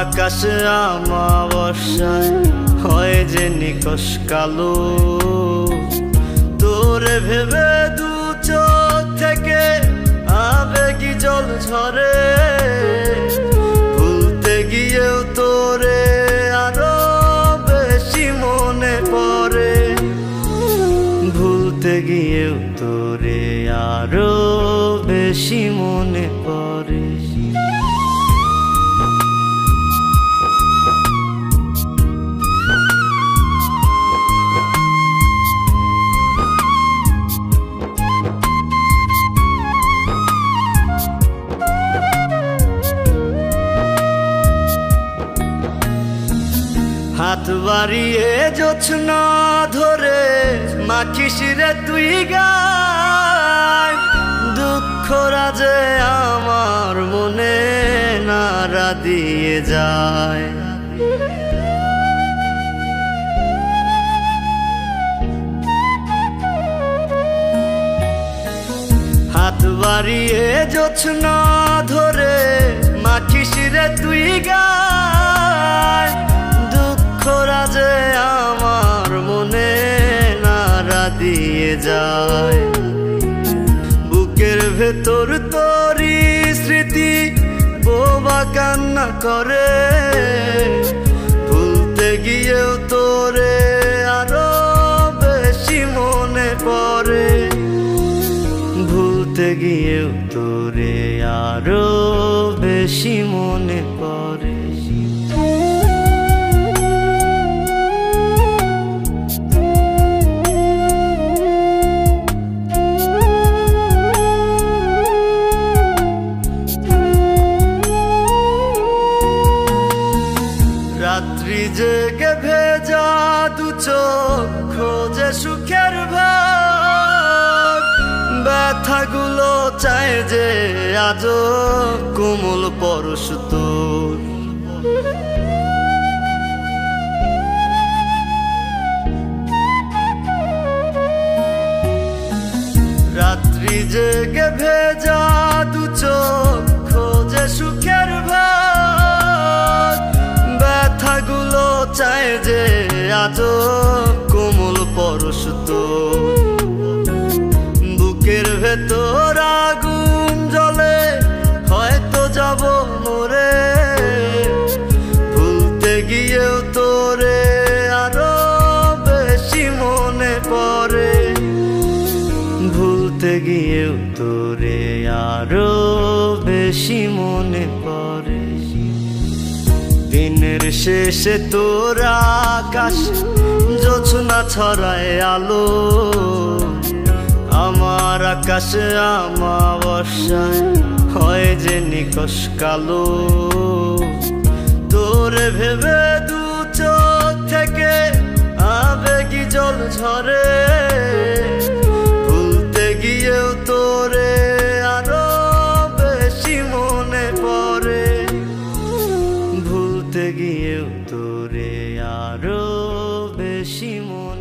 আকাশে আমাবস্যায় হয় যে নিকশ কালো, তোরে ভেবে দু চোখ থেকে আবেগী জল ঝরে। ভুলতে গিয়েও তোরে আরো বেশি মনে পড়ে, ভুলতে গিয়েও তোরে আরো বেশি মনে পড়ে। হাত বাড়িয়ে জোছনা ধরে মাখিস রে তুই গায়, দুঃখ রাজে আমার মনে নাড়া দিয়ে যায়। হাত বাড়িয়ে জোছনা ধরে মাখিস রে তুই গায়, রাজে আমার মনে নাড়া দিয়ে যায়। বুকের ভেতর তোরই স্মৃতি বোবা কান্না করে, ভুলতে গিয়েও তোরে আরো বেশি মনে পড়ে, ভুলতে গিয়েও তোরে আরো বেশি মনে পড়ে। রাত্রি জেগে ভেজা দু চোখ খোঁজে সুখের ভাগ, ব্যথাগুলো চায় যে আজও কোমল পরশ তোর। রাত্রি জেগে ভেজা দু চোখ খোঁজে সুখের ভাগ, ব্যথাগুলো চায় যে আজও কোমল পরশ তোর। বুকের ভেতর আগুন জ্বলে হয়তো যাব মরে, ভুলতে গিয়েও তোরে আরো বেশি মনে পড়ে, ভুলতে গিয়েও তোরে আরো বেশি মনে পড়ে। দিনের শেষে তোর আকাশ জোছনা ছড়ায় আলো, আমার আকাশে আমাবস্যায় হয় যে নিকশ কালো। তোরে ভেবে দু চোখ থেকে আবেগী জল ঝরে, ভুলতে গিয়েও তোরে আরো বেশি মনে পড়ে, ভুলতে গিয়েও তোরে আরো বেশি মনে